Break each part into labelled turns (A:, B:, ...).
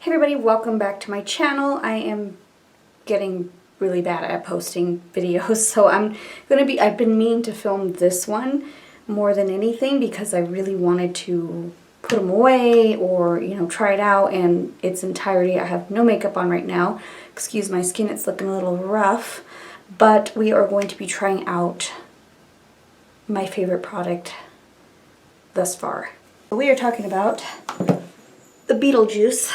A: Hey everybody, welcome back to my channel. I am getting really bad at posting videos, so I've been meaning to film this one more than anything because I really wanted to put them away or, try it out in its entirety. I have no makeup on right now. Excuse my skin, it's looking a little rough, but we are going to be trying out my favorite product thus far. We are talking about the Beetlejuice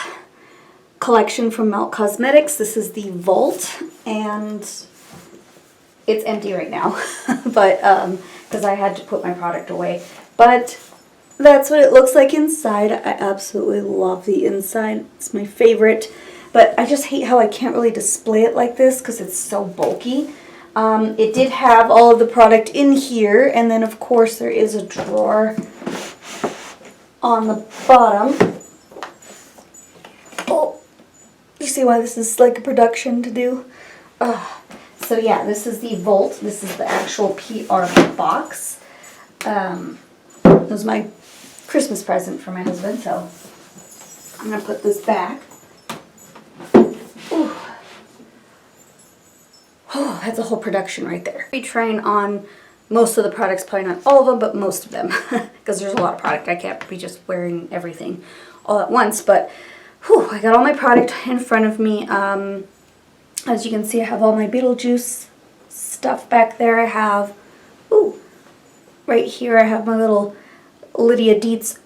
A: collection from Melt Cosmetics. This is the Vault, and it's empty right now, but because I had to put my product away. But that's what it looks like inside. I absolutely love the inside. It's my favorite, but I just hate how I can't really display it like this because it's so bulky. It did have all of the product in here, and then of course there is a drawer on the bottom. You see why this is like a production to do? So yeah, this is the Vault. This is the actual PR box. It was my Christmas present for my husband, so I'm going to put this back. Ooh. Oh, that's a whole production right there. I'll be trying on most of the products, probably not all of them, but most of them, because there's a lot of product. I can't be just wearing everything all at once, but whew, I got all my product in front of me. As you can see, I have all my Beetlejuice stuff back there. I have, right here I have my little Lydia Dietz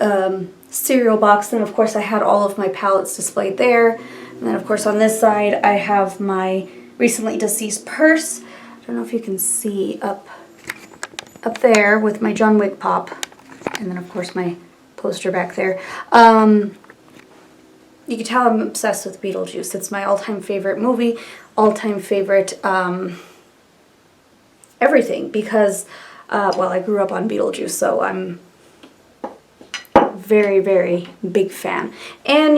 A: cereal box. Then of course I had all of my palettes displayed there. And then of course on this side I have my recently deceased purse. I don't know if you can see up there with my John Wick pop. And then of course my poster back there. You can tell I'm obsessed with Beetlejuice. It's my all-time favorite movie, all-time favorite everything, because, well, I grew up on Beetlejuice, so I'm very, very big fan. And,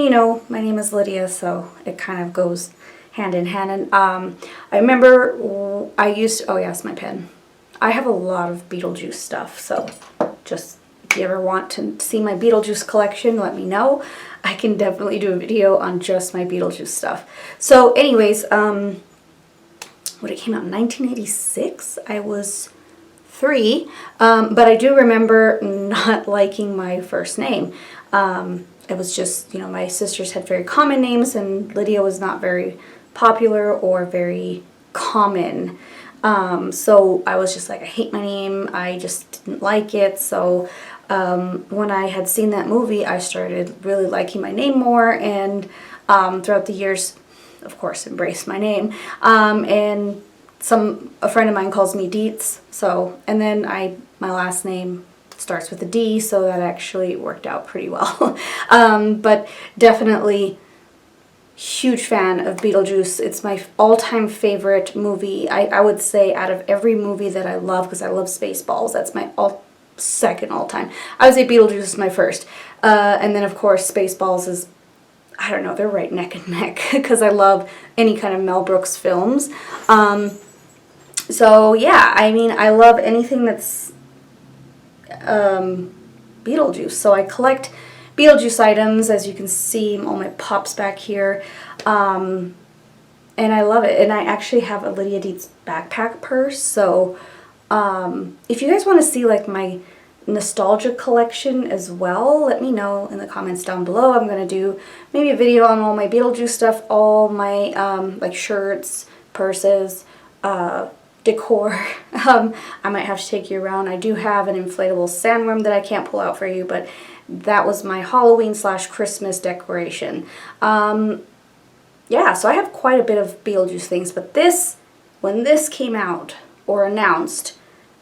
A: my name is Lydia, so it kind of goes hand in hand. And I remember oh yes, my pen. I have a lot of Beetlejuice stuff, so just if you ever want to see my Beetlejuice collection, let me know. I can definitely do a video on just my Beetlejuice stuff. So anyways, it came out in 1986. I was 3, but I do remember not liking my first name. It was just, my sisters had very common names, and Lydia was not very popular or very common. So I was just like, I hate my name. I just didn't like it. So when I had seen that movie, I started really liking my name more, and throughout the years, of course, embraced my name. And a friend of mine calls me Dietz, so, and then my last name starts with a D, so that actually worked out pretty well. But definitely huge fan of Beetlejuice. It's my all-time favorite movie. I would say out of every movie that I love, because I love Spaceballs, that's my second all-time. I would say Beetlejuice is my first. And then of course Spaceballs is, I don't know, they're right neck and neck because I love any kind of Mel Brooks films. So yeah, I mean, I love anything that's Beetlejuice. So I collect Beetlejuice items, as you can see, all my pops back here. And I love it. And I actually have a Lydia Dietz backpack purse, so if you guys want to see like my nostalgia collection as well, let me know in the comments down below. I'm going to do maybe a video on all my Beetlejuice stuff, all my like shirts, purses, decor. I might have to take you around. I do have an inflatable sandworm that I can't pull out for you, but that was my Halloween/Christmas decoration. Yeah, so I have quite a bit of Beetlejuice things, but when this came out or announced,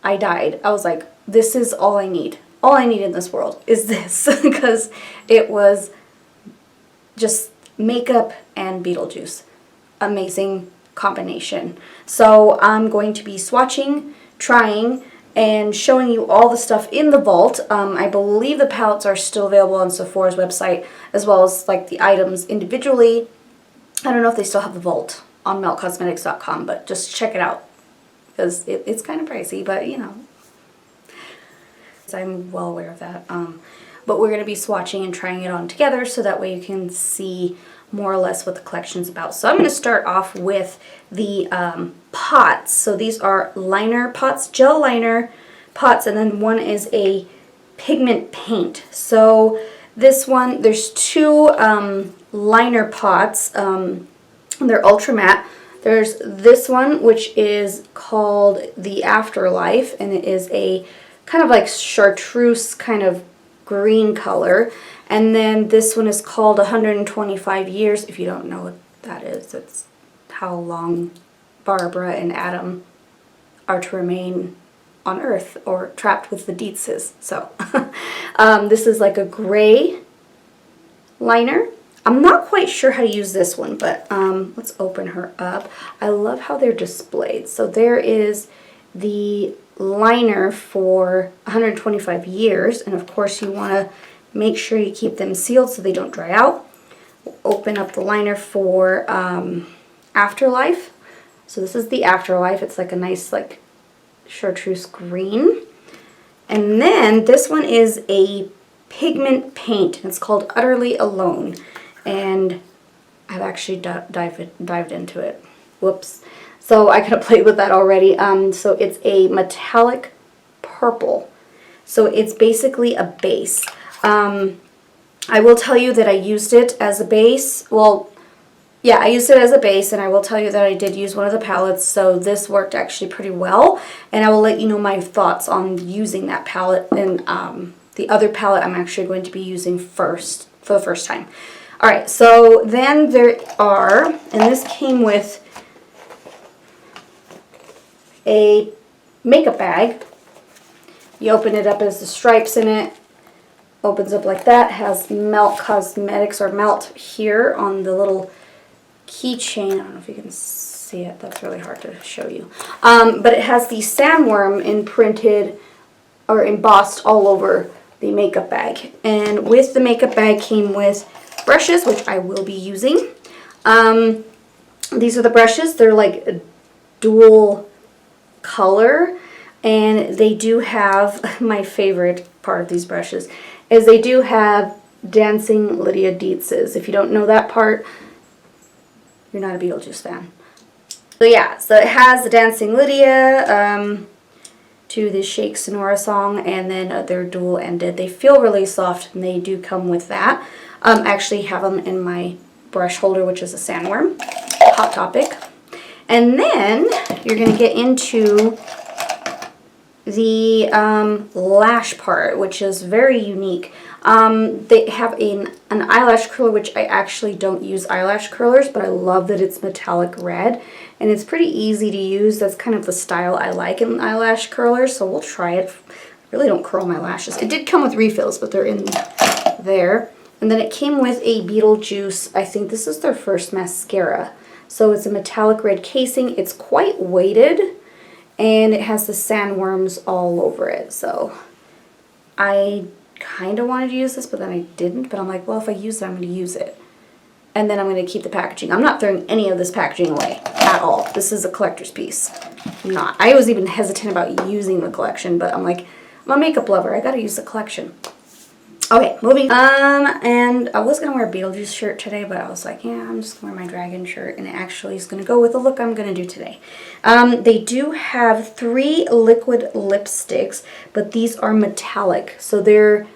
A: I died. I was like, this is all I need. All I need in this world is this, because it was just makeup and Beetlejuice. Amazing combination. So I'm going to be swatching, trying, and showing you all the stuff in the Vault. I believe the palettes are still available on Sephora's website, as well as like the items individually. I don't know if they still have the Vault on meltcosmetics.com, but just check it out, because it's kind of pricey, but I'm well aware of that. But we're going to be swatching and trying it on together, so that way you can see more or less what the collection's about. So I'm going to start off with the pots. So these are liner pots, gel liner pots, and then one is a pigment paint. So this one, there's two liner pots. They're ultra matte. There's this one, which is called the Afterlife, and it is a kind of like chartreuse kind of green color. And then this one is called 125 Years. If you don't know what that is, it's how long Barbara and Adam are to remain on Earth or trapped with the Dietzes. So this is like a gray liner. I'm not quite sure how to use this one, but let's open her up. I love how they're displayed. So there is the liner for 125 years, and of course you want to make sure you keep them sealed so they don't dry out. We'll open up the liner for Afterlife. So this is the Afterlife. It's like a nice like chartreuse green. And then this one is a pigment paint. It's called Utterly Alone. And I've actually dived into it. Whoops. So I could have played with that already. So it's a metallic purple. So it's basically a base. I will tell you that I used it as a base. Well, yeah, I used it as a base, and I will tell you that I did use one of the palettes, so this worked actually pretty well. And I will let you know my thoughts on using that palette. And the other palette I'm actually going to be using for the first time. Alright, so then there are, and this came with a makeup bag. You open it up as the stripes in it. Opens up like that. Has Melt Cosmetics or Melt here on the little keychain. I don't know if you can see it. That's really hard to show you. But it has the sandworm imprinted or embossed all over the makeup bag. And with the makeup bag came with brushes, which I will be using. These are the brushes. They're like a dual color, and they do have, my favorite part of these brushes is they do have Dancing Lydia Dietzes. If you don't know that part, you're not a Beetlejuice fan. So yeah, so it has the Dancing Lydia to the Shake Sonora song, and then they're dual ended. They feel really soft, and they do come with that. I actually have them in my brush holder, which is a sandworm. Hot Topic. And then you're going to get into the lash part, which is very unique. They have an eyelash curler, which I actually don't use eyelash curlers, but I love that it's metallic red. And it's pretty easy to use. That's kind of the style I like in eyelash curlers, so we'll try it. I really don't curl my lashes. It did come with refills, but they're in there. And then it came with a Beetlejuice. I think this is their first mascara. So it's a metallic red casing. It's quite weighted, and it has the sandworms all over it. So I kind of wanted to use this, but then I didn't. But I'm like, well, if I use it, I'm going to use it. And then I'm going to keep the packaging. I'm not throwing any of this packaging away at all. This is a collector's piece. I'm not. I was even hesitant about using the collection, but I'm like, I'm a makeup lover. I got to use the collection. Okay, moving. And I was gonna wear a Beetlejuice shirt today, but I was like, yeah, I'm just gonna wear my dragon shirt, and it actually is gonna go with the look I'm gonna do today. They do have 3 liquid lipsticks, but these are metallic, so they're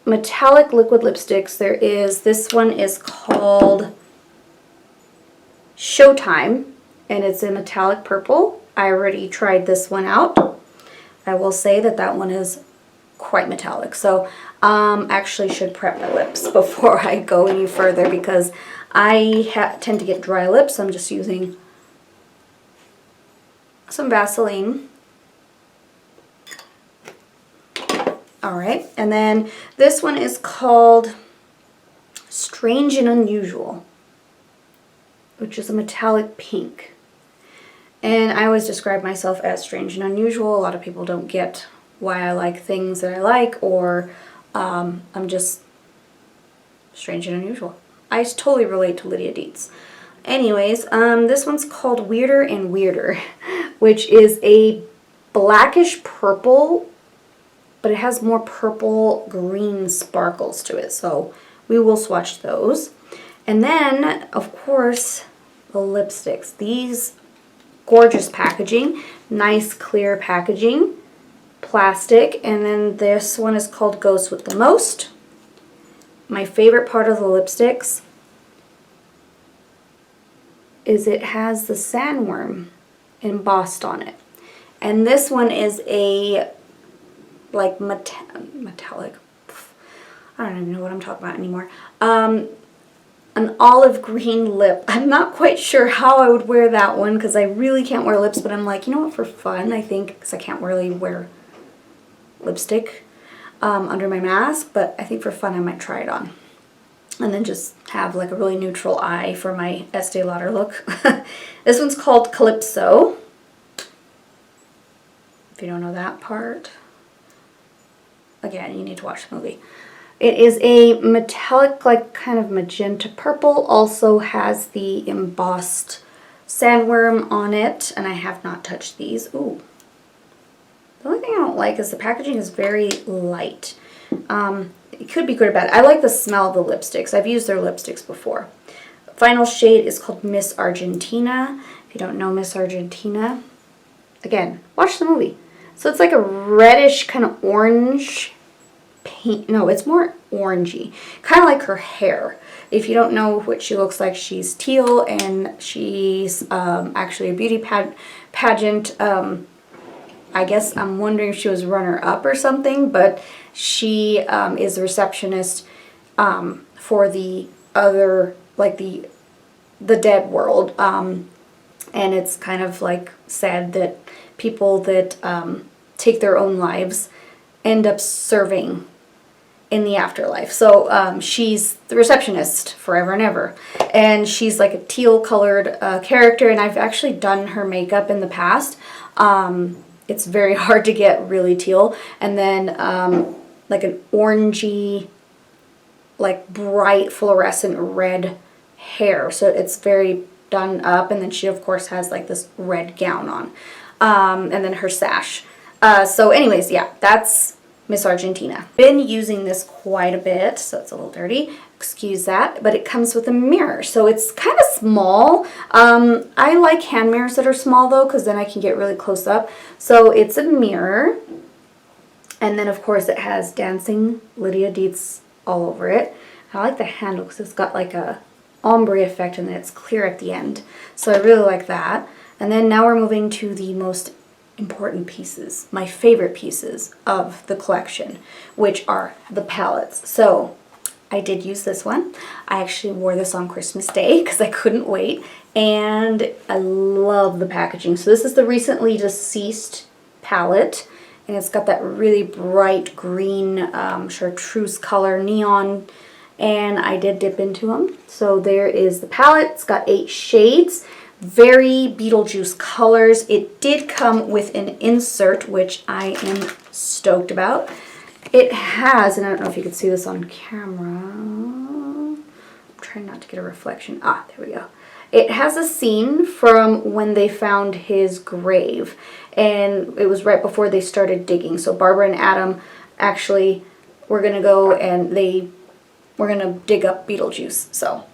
A: metallic liquid lipsticks. There is, this one is called Showtime, and it's in metallic purple. I already tried this one out. I will say that that one is quite metallic, so actually should prep my lips before I go any further, because I tend to get dry lips. I'm just using some Vaseline. Alright, and then this one is called Strange and Unusual, which is a metallic pink. And I always describe myself as strange and unusual. A lot of people don't get why I like things that I like, or I'm just strange and unusual. I totally relate to Lydia Dietz. Anyways, this one's called Weirder and Weirder, which is a blackish purple, but it has more purple green sparkles to it. So We will swatch those. And then, of course, the lipsticks. These gorgeous packaging, nice clear packaging, plastic, and then this one is called Ghost with the Most. My favorite part of the lipsticks is it has the sandworm embossed on it. And this one is a like metallic, I don't even know what I'm talking about anymore. An olive green lip. I'm not quite sure how I would wear that one because I really can't wear lips, but I'm like, you know what, for fun, I think, because I can't really wear lipstick under my mask, but I think for fun I might try it on. And then just have like a really neutral eye for my Estee Lauder look. This one's called Calypso. If you don't know that part, again, you need to watch the movie. It is a metallic, like kind of magenta purple. Also has the embossed sandworm on it, and I have not touched these. Ooh. The only thing I don't like is the packaging is very light. It could be good or bad. I like the smell of the lipsticks. I've used their lipsticks before. Final shade is called Miss Argentina. If you don't know Miss Argentina, again, watch the movie. So it's like a reddish kind of orange paint. No, it's more orangey. Kind of like her hair. If you don't know what she looks like, she's teal, and she's actually a beauty pageant. I guess I'm wondering if she was runner-up or something, but she is the receptionist for the other, like the dead world. And it's kind of like sad that people that take their own lives end up serving in the afterlife. So she's the receptionist forever and ever. And she's like a teal colored character, and I've actually done her makeup in the past. It's very hard to get really teal. And then like an orangey, like bright fluorescent red hair. So it's very done up, and then she of course has like this red gown on. And then her sash. So anyways, yeah, that's Miss Argentina. Been using this quite a bit, so it's a little dirty. Excuse that, but it comes with a mirror, so it's kind of small. I like hand mirrors that are small though, because then I can get really close up. So it's a mirror, and then of course it has Dancing Lydia Dietz all over it. I like the handle because it's got like a ombre effect, and then it's clear at the end. So I really like that. And then now we're moving to the most important pieces, my favorite pieces of the collection, which are the palettes. So I did use this one. I actually wore this on Christmas Day because I couldn't wait, and I love the packaging. So this is the Recently Deceased palette, and it's got that really bright green chartreuse color neon, and I did dip into them. So there is the palette. It's got 8 shades. Very Beetlejuice colors. It did come with an insert, which I am stoked about. It has, and I don't know if you can see this on camera. I'm trying not to get a reflection. Ah, there we go. It has a scene from when they found his grave, and it was right before they started digging. So Barbara and Adam actually were going to go and we're going to dig up Beetlejuice. So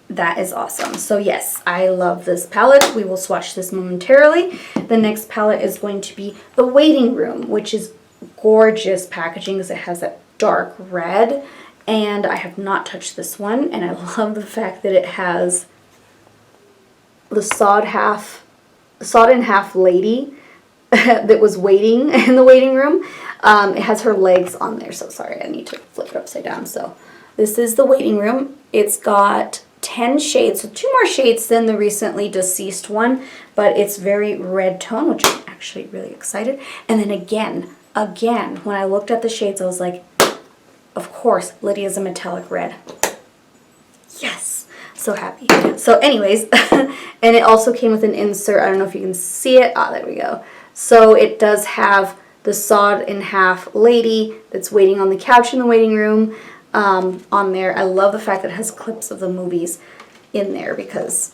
A: that is awesome. So yes, I love this palette. We will swatch this momentarily. The next palette is going to be The Waiting Room, which is gorgeous packaging because it has that dark red, and I have not touched this one, and I love the fact that it has the sawed in half lady that was waiting in the waiting room. It has her legs on there, so sorry, I need to flip it upside down. So this is The Waiting Room. It's got 10 shades, so 2 more shades than the Recently Deceased one, but it's very red tone, which I'm actually really excited. And then again, when I looked at the shades, I was like, of course, Lydia's a metallic red. Yes, so happy. So anyways, and it also came with an insert. I don't know if you can see it. Ah, there we go. So it does have the sawed in half lady that's waiting on the couch in the waiting room on there. I love the fact that it has clips of the movies in there because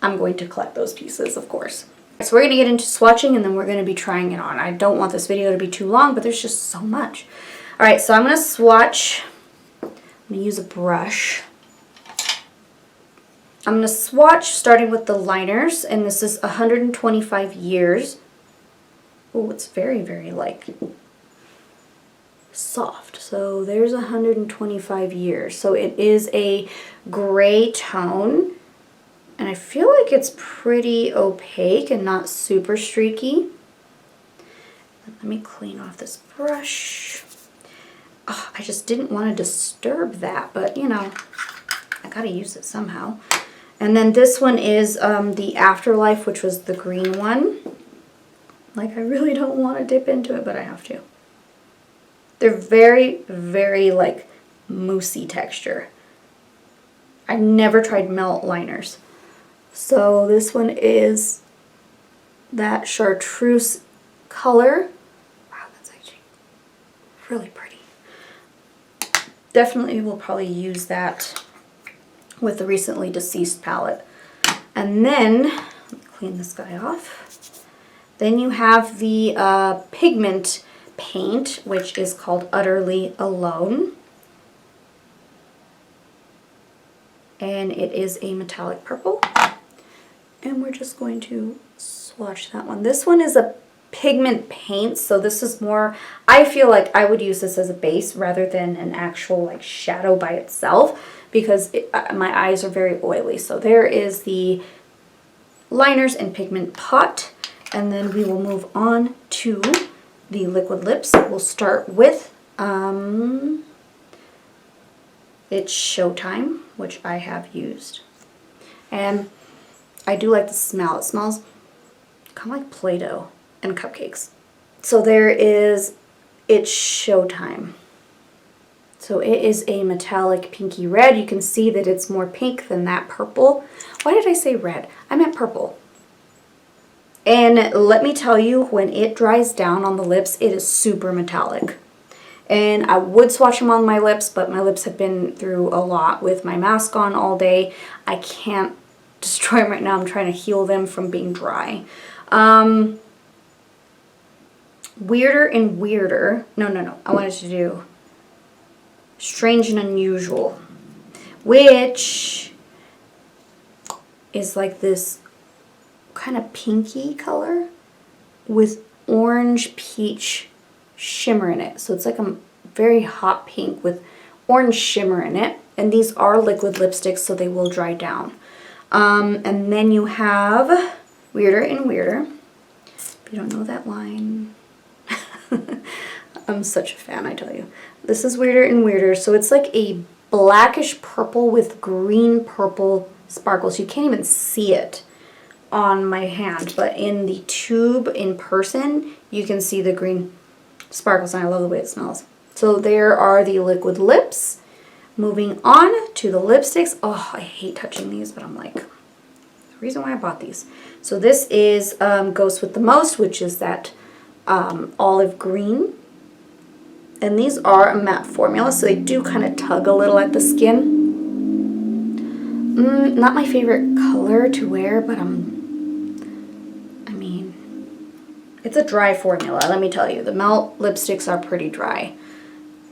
A: I'm going to collect those pieces, of course. So we're going to get into swatching, and then we're going to be trying it on. I don't want this video to be too long, but there's just so much. Alright, so I'm going to swatch I'm going to use a brush. I'm going to swatch starting with the liners, and this is 125 years. Oh, it's very, very like soft. So there's 125 years. So it is a gray tone, and I feel like it's pretty opaque and not super streaky. Let me clean off this brush. Oh, I just didn't want to disturb that, but you know, I gotta use it somehow. And then this one is the Afterlife, which was the green one. Like, I really don't want to dip into it, but I have to. They're very, very like moussey texture. I never tried melt liners. So this one is that chartreuse color. Wow, that's actually really pretty. Definitely will probably use that with the Recently Deceased palette. And then, let me clean this guy off. Then you have the pigment paint, which is called Utterly Alone. And it is a metallic purple. And we're just going to swatch that one. This one is a pigment paint, so this is more, I feel like I would use this as a base rather than an actual like shadow by itself, because my eyes are very oily. So there is the liners and pigment pot, and then we will move on to the liquid lips. We'll start with it's Showtime, which I have used, and I do like the smell. It smells kind of like Play-Doh and cupcakes. So there is It's Showtime. So it is a metallic pinky red. You can see that it's more pink than that purple. Why did I say red? I meant purple. And let me tell you, when it dries down on the lips, it is super metallic. And I would swatch them on my lips, but my lips have been through a lot with my mask on all day. I can't destroy them right now. I'm trying to heal them from being dry. Weirder and Weirder. No. I wanted to do Strange and Unusual, which is like this kind of pinky color with orange peach shimmer in it. So it's like a very hot pink with orange shimmer in it. And these are liquid lipsticks, so they will dry down. And then you have Weirder and Weirder. If you don't know that line, I'm such a fan, I tell you. This is Weirder and Weirder. So it's like a blackish purple with green purple sparkles. You can't even see it on my hand, but in the tube in person, you can see the green sparkles, and I love the way it smells. So there are the liquid lips. Moving on to the lipsticks. Oh, I hate touching these, but I'm like, the reason why I bought these. So this is Ghost with the Most, which is that olive green. And these are a matte formula, so they do kind of tug a little at the skin. Not my favorite color to wear, but it's a dry formula, let me tell you. The melt lipsticks are pretty dry.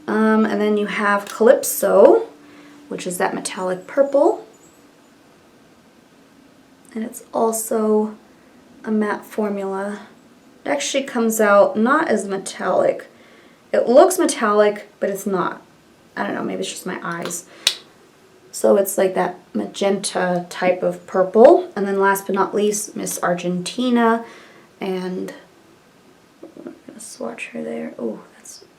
A: And then you have Calypso, which is that metallic purple. And it's also a matte formula. It actually comes out not as metallic. It looks metallic, but it's not. I don't know, maybe it's just my eyes. So it's like that magenta type of purple. And then last but not least, Miss Argentina. And I'm going to swatch her there. Oh,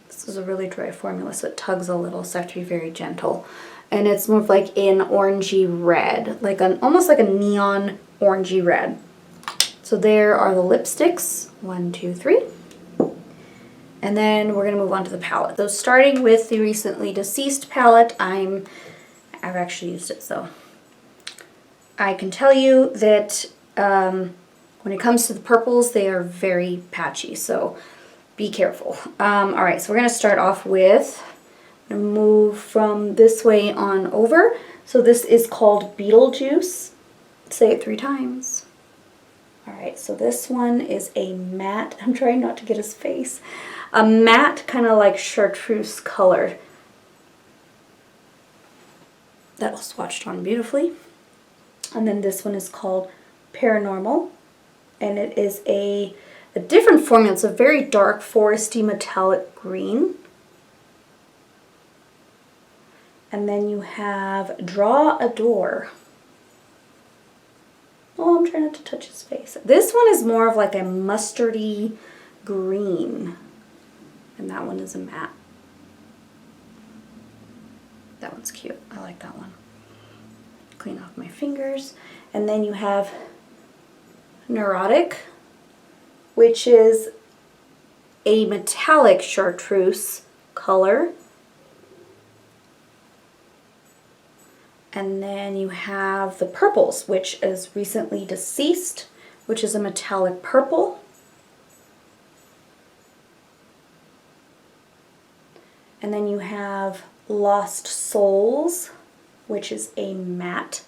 A: this is a really dry formula, so it tugs a little, so I have to be very gentle. And it's more of like an orangey red, like almost like a neon orangey red. So there are the lipsticks, 1, 2, 3. And then we're going to move on to the palette. So starting with the Recently Deceased palette, I've actually used it, so I can tell you that when it comes to the purples, they are very patchy, so be careful. Alright, so we're going to start off with, I'm going to move from this way on over. So this is called Beetlejuice. Say it 3 times. Alright, so this one is a matte, I'm trying not to get his face, a matte kind of like chartreuse color. That'll swatched on beautifully. And then this one is called Paranormal, and it is a different formula. It's a very dark foresty metallic green. And then you have Draw a Door. Oh, I'm trying not to touch his face. This one is more of like a mustardy green. And that one is a matte. That one's cute. I like that one. Clean off my fingers. And then you have Neurotic, which is a metallic chartreuse color. And then you have the Purples, which is Recently Deceased, which is a metallic purple. And then you have Lost Souls, which is a matte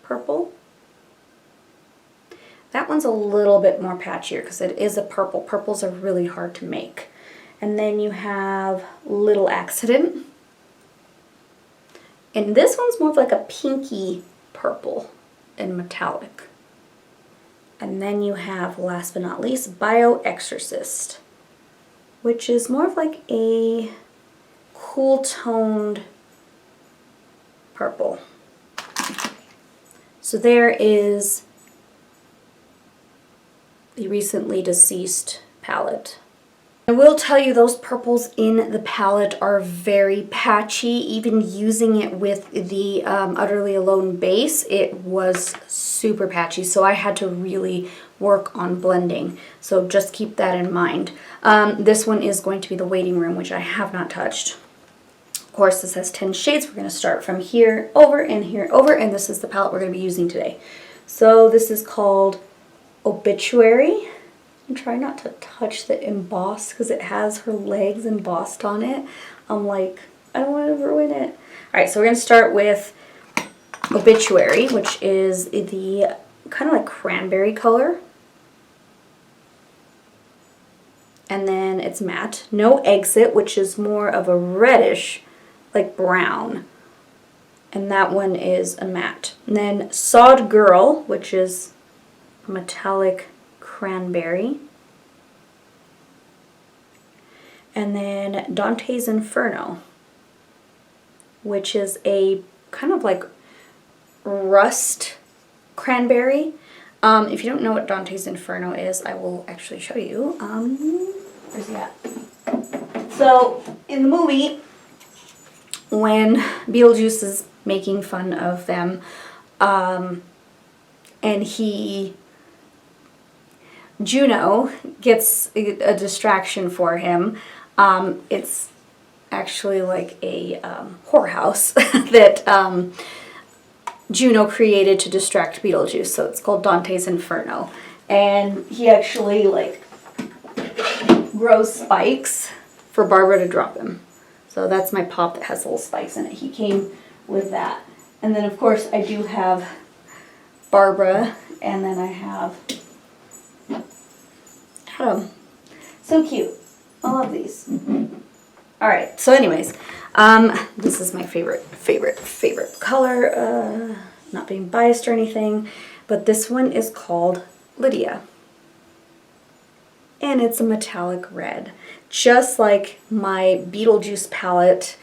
A: purple. That one's a little bit more patchier because it is a purple. Purples are really hard to make. And then you have Little Accident. And this one's more of like a pinky purple and metallic. And then you have, last but not least, Bio Exorcist, which is more of like a cool toned purple. So there is the Recently Deceased palette. I will tell you those purples in the palette are very patchy. Even using it with the Utterly Alone base, it was super patchy. So I had to really work on blending. So just keep that in mind. This one is going to be the Waiting Room, which I have not touched. Of course, this has 10 shades. We're going to start from here over and here over, and this is the palette we're going to be using today. So this is called Obituary. I'm trying not to touch the emboss because it has her legs embossed on it. I'm like, I don't want to ruin it. Alright, so we're going to start with Obituary, which is the kind of like cranberry color. And then it's matte. No Exit, which is more of a reddish, like brown. And that one is a matte. And then Sod Girl, which is a metallic cranberry. And then Dante's Inferno, which is a kind of like rust cranberry. If you don't know what Dante's Inferno is, I will actually show you. Where's he at? So, in the movie, when Beetlejuice is making fun of them, and Juno gets a distraction for him. It's actually like a whorehouse that Juno created to distract Beetlejuice. So it's called Dante's Inferno. And he actually like grows spikes for Barbara to drop him. So that's my pop that has little spikes in it. He came with that. And then of course I do have Barbara, and then I have Adam. So cute. I love these. Alright, so anyways, this is my favorite color. Not being biased or anything, but this one is called Lydia. And it's a metallic red. Just like my Beetlejuice palette,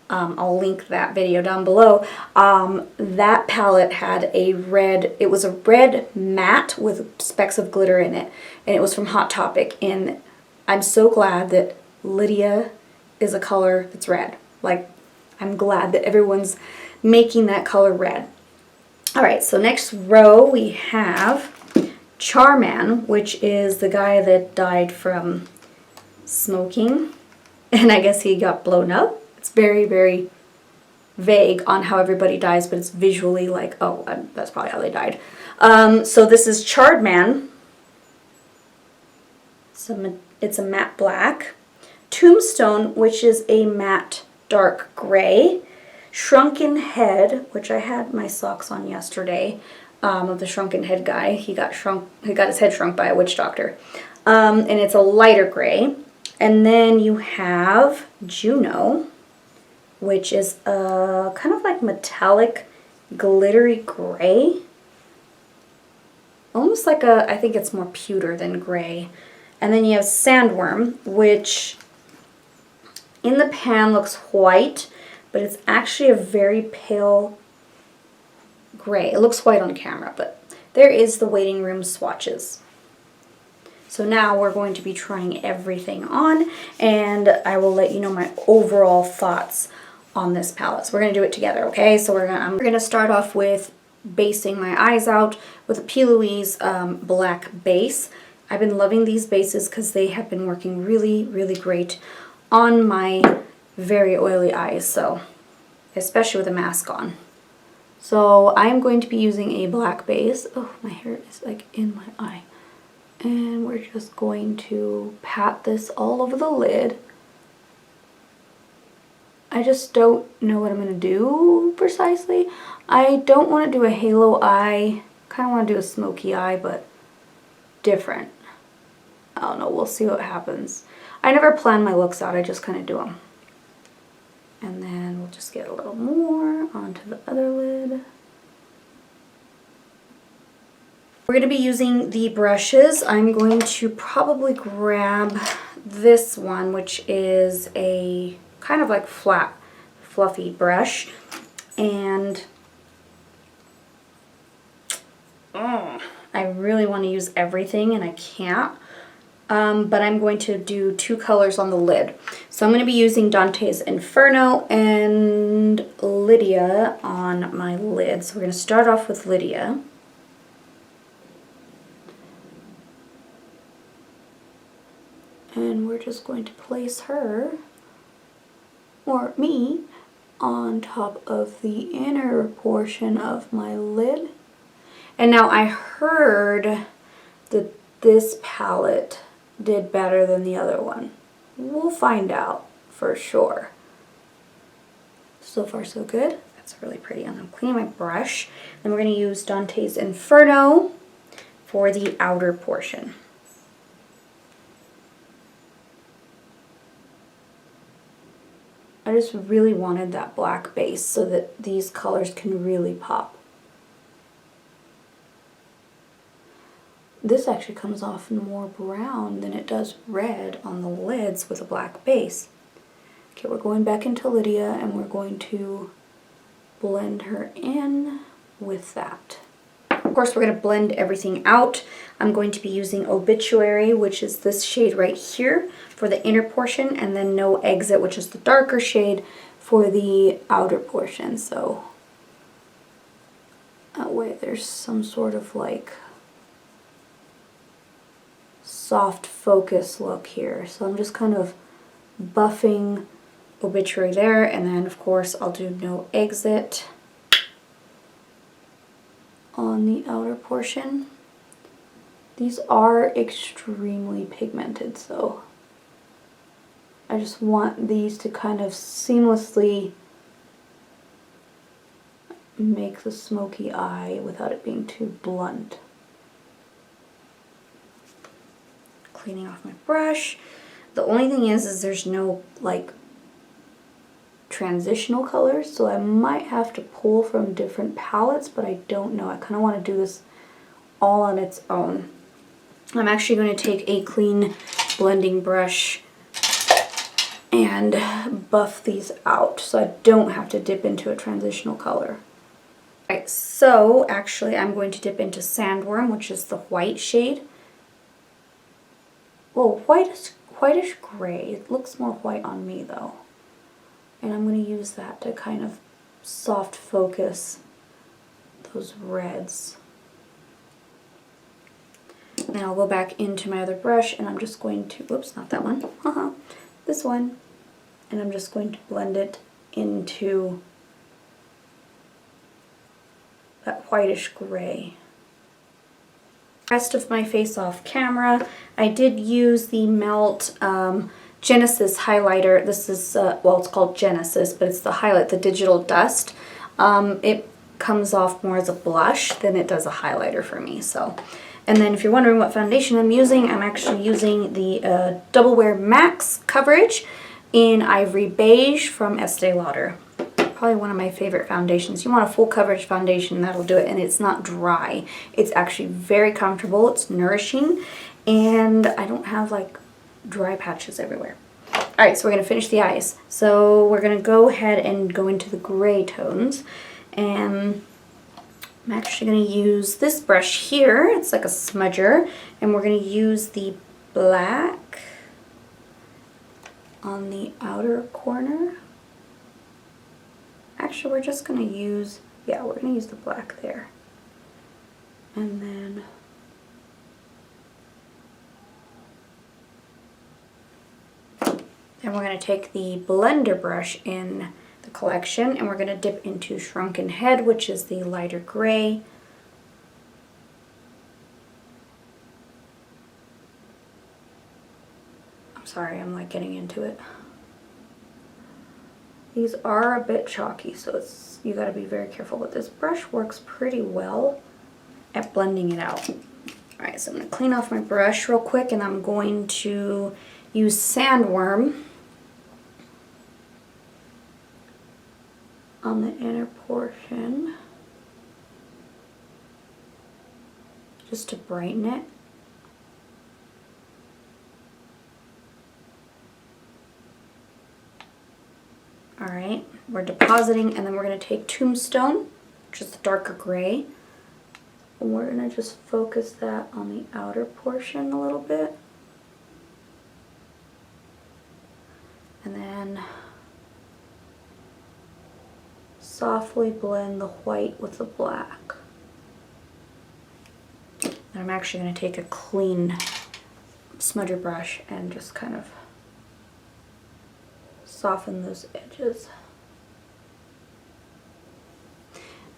A: I'll link that video down below. That palette had a red, it was a red matte with specks of glitter in it. And it was from Hot Topic. And I'm so glad that Lydia is a color that's red. Like, I'm glad that everyone's making that color red. Alright, so next row we have Charman, which is the guy that died from smoking. And I guess he got blown up. It's very, very vague on how everybody dies, but it's visually like, oh, that's probably how they died. So this is Charred Man. It's a matte black. Tombstone, which is a matte dark gray. Shrunken Head, which I had my socks on yesterday, of the Shrunken Head guy. He got his head shrunk by a witch doctor. And it's a lighter gray. And then you have Juno, which is a kind of like metallic glittery gray. Almost like I think it's more pewter than gray. And then you have Sandworm, which in the pan looks white, but it's actually a very pale gray. It looks white on camera, but there is the waiting room swatches. So now we're going to be trying everything on, and I will let you know my overall thoughts on this palette. So we're going to do it together, okay? So I'm going to start off with basing my eyes out with a P. Louise black base. I've been loving these bases because they have been working really, really great on my very oily eyes, so especially with a mask on. So I'm going to be using a black base. Oh, my hair is like in my eye. And we're just going to pat this all over the lid. I just don't know what I'm going to do precisely. I don't want to do a halo eye. Kind of want to do a smoky eye, but different. I don't know. We'll see what happens. I never plan my looks out. I just kind of do them. And then we'll just get a little more onto the other lid. We're going to be using the brushes. I'm going to probably grab this one, which is a kind of like flat, fluffy brush. And I really want to use everything and I can't. But I'm going to do 2 colors on the lid. So I'm going to be using Dante's Inferno and Lydia on my lid. So we're going to start off with Lydia. And we're just going to place her, or me, on top of the inner portion of my lid. And now I heard that this palette did better than the other one. We'll find out for sure. So far so good. That's really pretty. I'm going to clean my brush. Then we're going to use Dante's Inferno for the outer portion. I just really wanted that black base so that these colors can really pop. This actually comes off more brown than it does red on the lids with a black base. Okay, we're going back into Lydia and we're going to blend her in with that. Of course, we're going to blend everything out. I'm going to be using Obituary, which is this shade right here for the inner portion, and then No Exit, which is the darker shade for the outer portion. So that way there's some sort of like soft focus look here. So I'm just kind of buffing Obituary there, and then of course I'll do No Exit on the outer portion. These are extremely pigmented, so I just want these to kind of seamlessly make the smoky eye without it being too blunt. Cleaning off my brush. The only thing is there's no like transitional colors, so I might have to pull from different palettes, but I don't know. I kind of want to do this all on its own. I'm actually going to take a clean blending brush and buff these out so I don't have to dip into a transitional color. Alright, so actually I'm going to dip into Sandworm, which is the white shade. Well, whitish gray. It looks more white on me though. And I'm going to use that to kind of soft focus those reds. Then I'll go back into my other brush and I'm just going to, oops, not that one, this one. And I'm just going to blend it into that whitish gray. Rest of my face off camera, I did use the Melt Genesis highlighter. This is, well, it's called Genesis, but it's the highlight, the Digital Dust. It comes off more as a blush than it does a highlighter for me. So, and then if you're wondering what foundation I'm using, I'm actually using the Double Wear Max Coverage. in Ivory Beige from Estee Lauder. Probably one of my favorite foundations. You want a full coverage foundation, that'll do it, and it's not dry. It's actually very comfortable, it's nourishing, and I don't have like dry patches everywhere. Alright, so we're going to finish the eyes. So we're going to go ahead and go into the gray tones, and I'm actually going to use this brush here. It's like a smudger, and we're going to use the black on the outer corner. Actually, we're just going to use, yeah, we're going to use the black there. And then we're going to take the blender brush in the collection, and we're going to dip into Shrunken Head, which is the lighter gray. I'm sorry, I'm like getting into it. These are a bit chalky, so you got to be very careful, but this brush works pretty well at blending it out. Alright, so I'm going to clean off my brush real quick, and I'm going to use Sandworm on the inner portion just to brighten it. Alright, we're depositing, and then we're going to take Tombstone, which is the darker gray, and we're going to just focus that on the outer portion a little bit. And then softly blend the white with the black. And I'm actually going to take a clean smudger brush and just kind of soften those edges.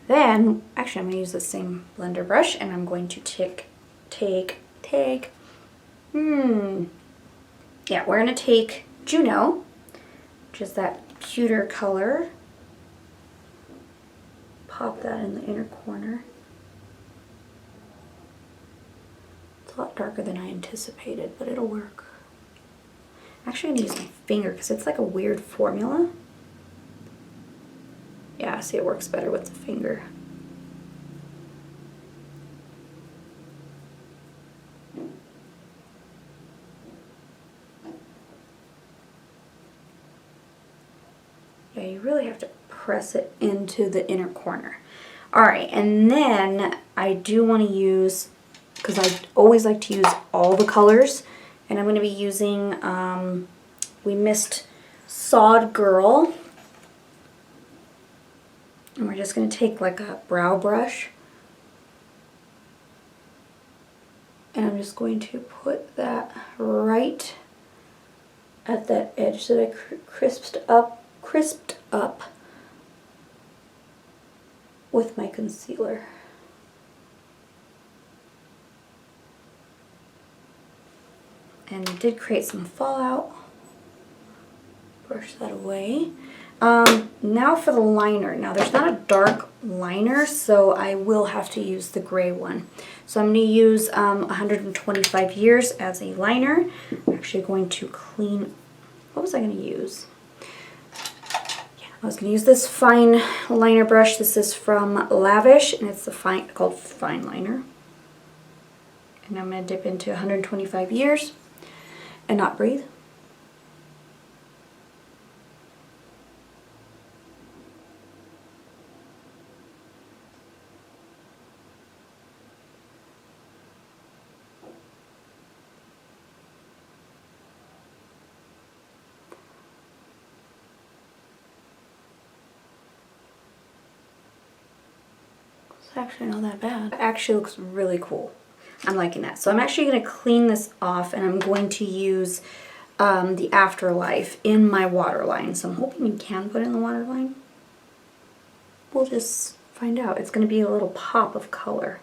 A: Then, actually I'm going to use the same blender brush, and I'm going to yeah, we're going to take Juno, which is that cuter color. Pop that in the inner corner. It's a lot darker than I anticipated, but it'll work. Actually, I'm going to use my finger because it's like a weird formula. Yeah, see, it works better with the finger. Yeah, you really have to press it into the inner corner. Alright, and then I do want to use, because I always like to use all the colors, and I'm going to be using, we missed Sod Girl, and we're just going to take like a brow brush, and I'm just going to put that right at that edge that I crisped up with my concealer. And it did create some fallout. Brush that away. Now for the liner. Now there's not a dark liner, so I will have to use the gray one. So I'm going to use 125 Years as a liner. I'm actually going to clean, what was I going to use? I was going to use this fine liner brush. This is from Lavish, and it's called Fine Liner. And I'm going to dip into 125 Years and not breathe. It's actually not that bad. It actually looks really cool. I'm liking that. So I'm actually going to clean this off, and I'm going to use the Afterlife in my waterline. So I'm hoping you can put it in the waterline. We'll just find out. It's going to be a little pop of color.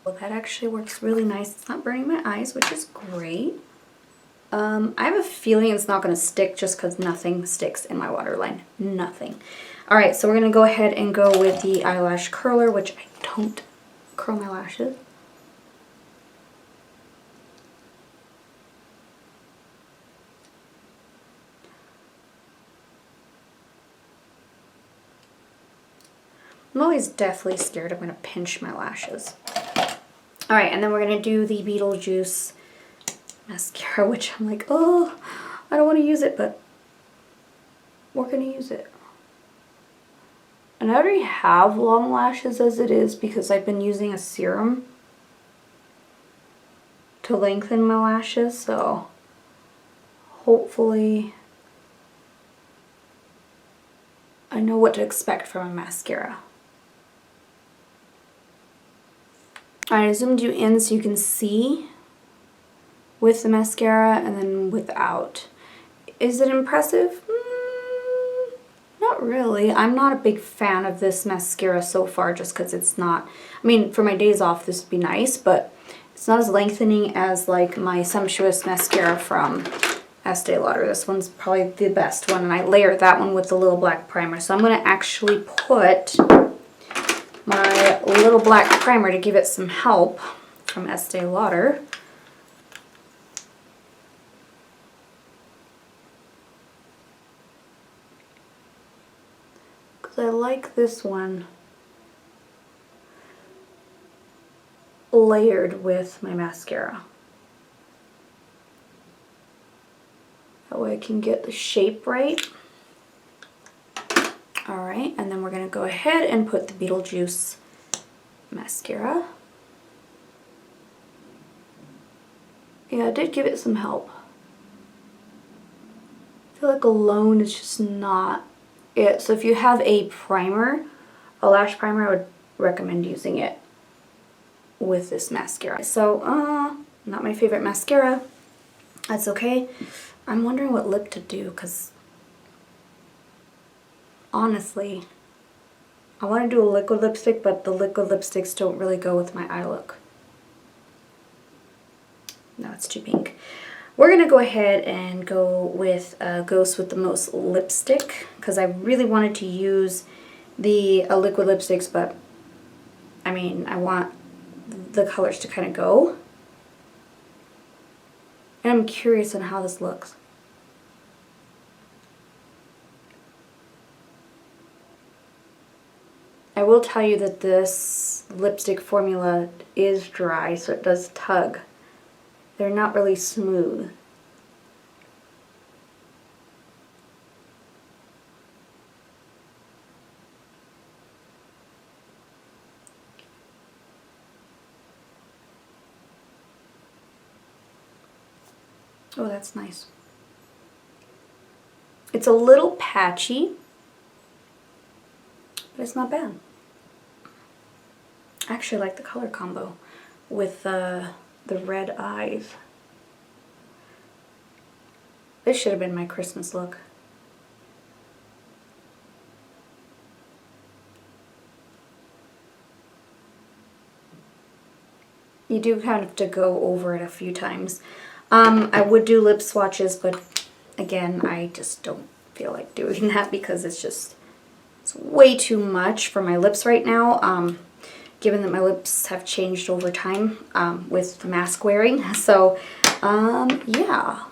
A: Well, that actually works really nice. It's not burning my eyes, which is great. I have a feeling it's not going to stick just because nothing sticks in my waterline. Nothing. All right, so we're going to go ahead and go with the eyelash curler, which I don't curl my lashes. I'm always deathly scared I'm going to pinch my lashes. All right, and then we're going to do the Beetlejuice mascara, which I'm like, oh, I don't want to use it, but we're going to use it. And I already have long lashes as it is because I've been using a serum to lengthen my lashes, so hopefully I know what to expect from a mascara. I zoomed you in so you can see with the mascara and then without. Is it impressive? Not really. I'm not a big fan of this mascara so far just because it's not, I mean, for my days off this would be nice, but it's not as lengthening as like my Sumptuous mascara from Estee Lauder. This one's probably the best one, and I layer that one with the little black primer. So I'm going to actually put my little black primer to give it some help from Estee Lauder. Because I like this one layered with my mascara. That way I can get the shape right. Alright, and then we're going to go ahead and put the Beetlejuice mascara. Yeah, I did give it some help. I feel like alone is just not it. So if you have a primer, a lash primer, I would recommend using it with this mascara. So, not my favorite mascara. That's okay. I'm wondering what lip to do because honestly, I want to do a liquid lipstick, but the liquid lipsticks don't really go with my eye look. No, it's too pink. We're going to go ahead and go with Ghost with the Most lipstick because I really wanted to use the liquid lipsticks, but I mean, I want the colors to kind of go. And I'm curious on how this looks. I will tell you that this lipstick formula is dry, so it does tug. They're not really smooth. Oh, that's nice. It's a little patchy, but it's not bad. I actually like the color combo with the red eyes. This should have been my Christmas look. You do kind of have to go over it a few times. I would do lip swatches, but again, I just don't feel like doing that because it's way too much for my lips right now, given that my lips have changed over time with mask wearing. So, yeah.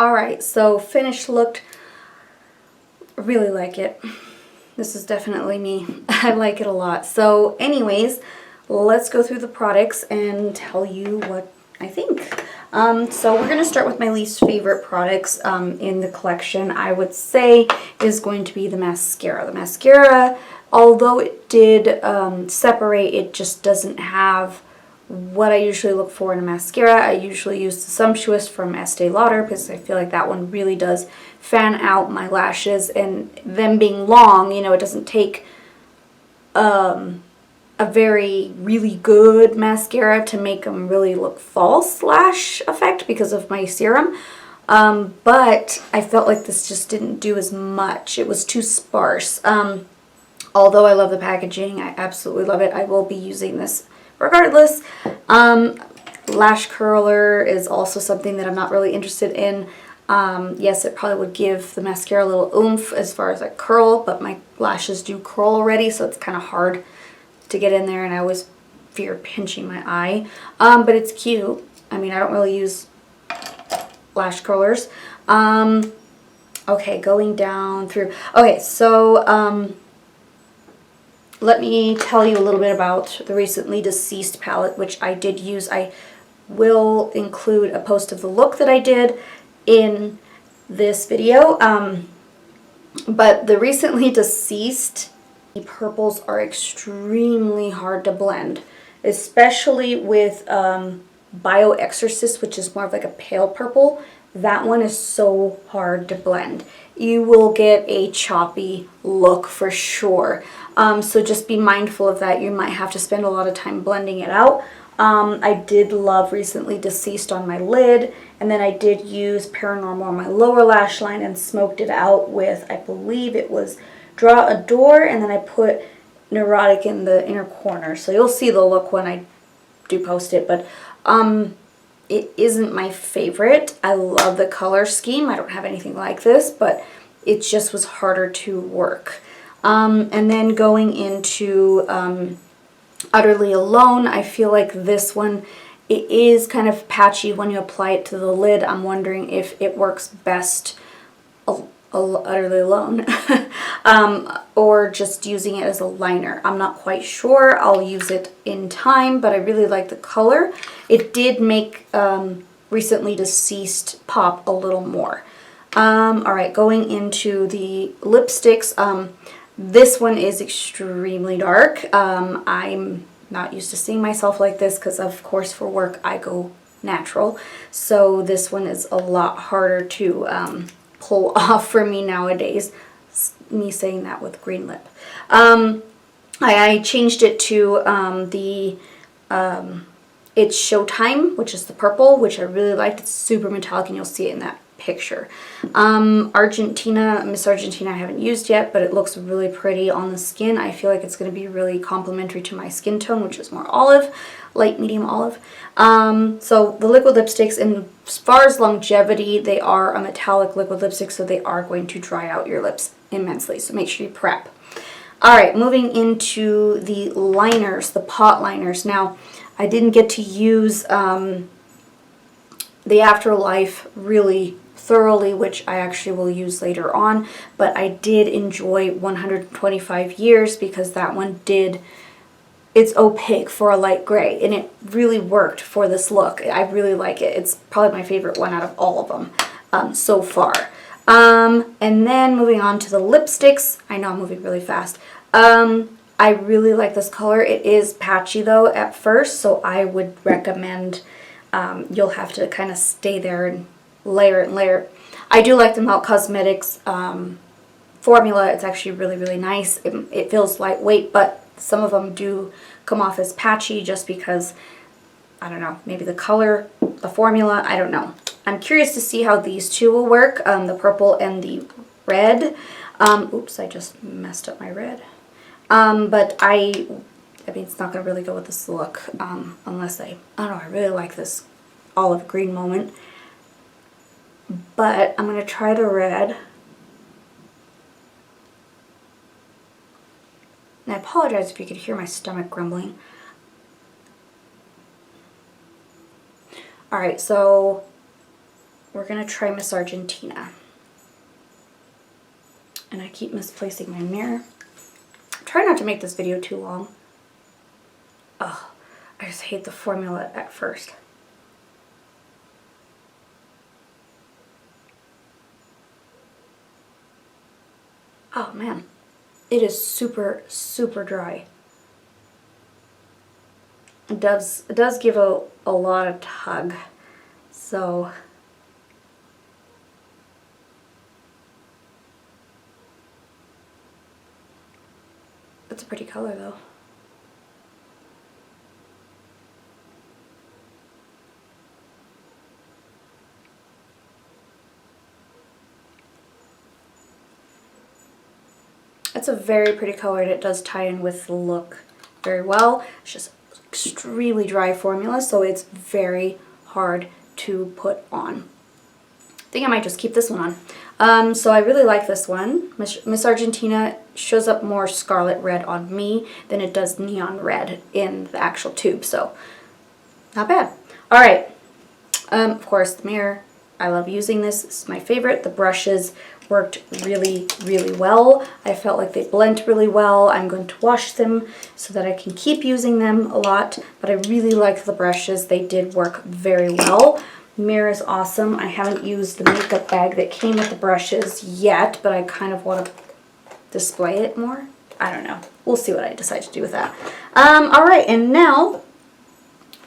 A: Alright, so finished look, really like it. This is definitely me. I like it a lot. So anyways, let's go through the products and tell you what I think. So we're going to start with my least favorite products in the collection, I would say, is going to be the mascara. The mascara, although it did separate, it just doesn't have what I usually look for in a mascara. I usually use the Sumptuous from Estee Lauder because I feel like that one really does fan out my lashes, and them being long, you know, it doesn't take a a very really good mascara to make them really look false lash effect because of my serum. But I felt like this just didn't do as much. It was too sparse. Although I love the packaging, I absolutely love it. I will be using this regardless. Lash curler is also something that I'm not really interested in. Yes, it probably would give the mascara a little oomph as far as a curl, but my lashes do curl already, so it's kind of hard to get in there, and I always fear pinching my eye. But it's cute. I mean, I don't really use lash curlers. Okay, going down through. Okay, so let me tell you a little bit about the recently deceased palette, which I did use. I will include a post of the look that I did in this video. But the recently deceased purples are extremely hard to blend, especially with Bio Exorcist, which is more of like a pale purple. That one is so hard to blend. You will get a choppy look for sure. So just be mindful of that. You might have to spend a lot of time blending it out. I did love Recently Deceased on my lid, and then I did use Paranormal on my lower lash line and smoked it out with, I believe it was Draw a Door, and then I put Neurotic in the inner corner. So you'll see the look when I do post it, but it isn't my favorite. I love the color scheme. I don't have anything like this, but it just was harder to work. And then going into Utterly Alone, I feel like this one, it is kind of patchy when you apply it to the lid. I'm wondering if it works best Utterly Alone or just using it as a liner. I'm not quite sure. I'll use it in time, but I really like the color. It did make Recently Deceased pop a little more. Alright, going into the lipsticks. This one is extremely dark. I'm not used to seeing myself like this because, of course, for work I go natural. So this one is a lot harder to pull off for me nowadays. Me saying that with green lip. I changed it to It's Showtime, which is the purple, which I really liked. It's super metallic, and you'll see it in that picture. Miss Argentina I haven't used yet, but it looks really pretty on the skin. I feel like it's going to be really complementary to my skin tone, which is more olive, light medium olive. So the liquid lipsticks, and as far as longevity, they are a metallic liquid lipstick, so they are going to dry out your lips immensely, so make sure you prep. Alright, moving into the liners, the pot liners. Now, I didn't get to use the Afterlife really thoroughly, which I actually will use later on, but I did enjoy 125 Years because that one it's opaque for a light gray, and it really worked for this look. I really like it. It's probably my favorite one out of all of them so far. And then moving on to the lipsticks. I know I'm moving really fast. I really like this color. It is patchy though at first, so I would recommend you'll have to kind of stay there and layer it and layer it. I do like the Melt Cosmetics formula. It's actually really, really nice. It feels lightweight, but some of them do come off as patchy just because, I don't know, maybe the color, the formula, I don't know. I'm curious to see how these two will work, the purple and the red. Oops, I just messed up my red. But I mean, it's not going to really go with this look unless I don't know, I really like this olive green moment. But I'm going to try the red. And I apologize if you could hear my stomach grumbling. Alright, so we're going to try Miss Argentina. And I keep misplacing my mirror. Try not to make this video too long. Ugh, I just hate the formula at first. Oh man, it is super, super dry. It does give a lot of tug, so it's a pretty color though. That's a very pretty color, and it does tie in with the look very well. It's just extremely dry formula, so it's very hard to put on. I think I might just keep this one on. So I really like this one. Miss Argentina shows up more scarlet red on me than it does neon red in the actual tube, so not bad. All right, of course, the mirror. I love using this. This is my favorite. The brushes worked really, really well. I felt like they blend really well. I'm going to wash them so that I can keep using them a lot, but I really like the brushes. They did work very well. Mirror is awesome. I haven't used the makeup bag that came with the brushes yet, but I kind of want to display it more. I don't know. We'll see what I decide to do with that. All right, and now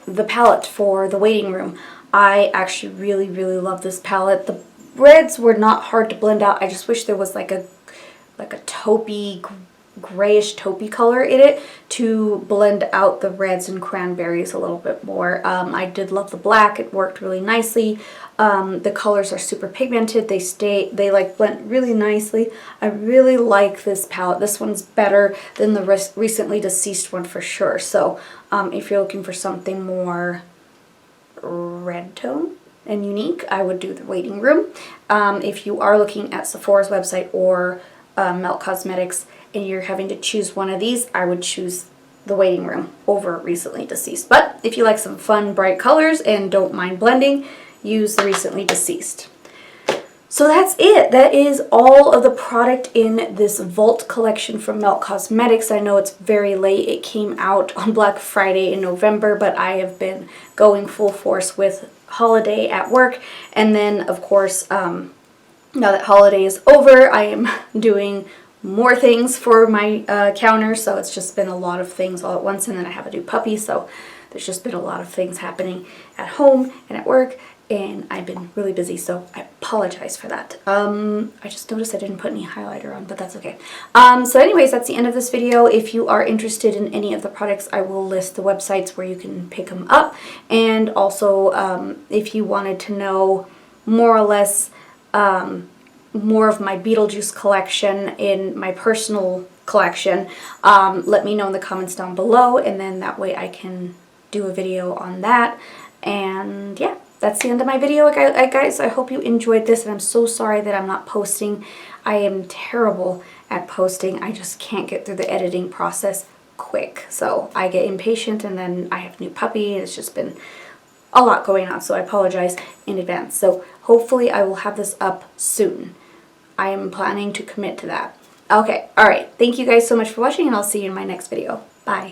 A: the palette for the waiting room. I actually really, really love this palette. The reds were not hard to blend out. I just wish there was like a taupey, grayish taupey color in it to blend out the reds and cranberries a little bit more. I did love the black. It worked really nicely. The colors are super pigmented. They like blend really nicely. I really like this palette. This one's better than the recently deceased one for sure. So if you're looking for something more red tone and unique, I would do the waiting room. If you are looking at Sephora's website or Melt Cosmetics and you're having to choose one of these, I would choose the waiting room over recently deceased. But if you like some fun bright colors and don't mind blending, use the recently deceased. So that's it. That is all of the product in this Vault collection from Melt Cosmetics. I know it's very late. It came out on Black Friday in November, but I have been going full force with holiday at work. And then, of course, now that holiday is over, I am doing more things for my counter. So it's just been a lot of things all at once. And then I have a new puppy, so there's just been a lot of things happening at home and at work. And I've been really busy, so I apologize for that. I just noticed I didn't put any highlighter on, but that's okay. So anyways, that's the end of this video. If you are interested in any of the products, I will list the websites where you can pick them up. And also, if you wanted to know more or less more of my Beetlejuice collection in my personal collection, let me know in the comments down below, and then that way I can do a video on that. And yeah. That's the end of my video, guys. I hope you enjoyed this, and I'm so sorry that I'm not posting. I am terrible at posting. I just can't get through the editing process quick. So I get impatient, and then I have a new puppy, and it's just been a lot going on. So I apologize in advance. So hopefully I will have this up soon. I am planning to commit to that. Okay, all right. Thank you guys so much for watching, and I'll see you in my next video. Bye.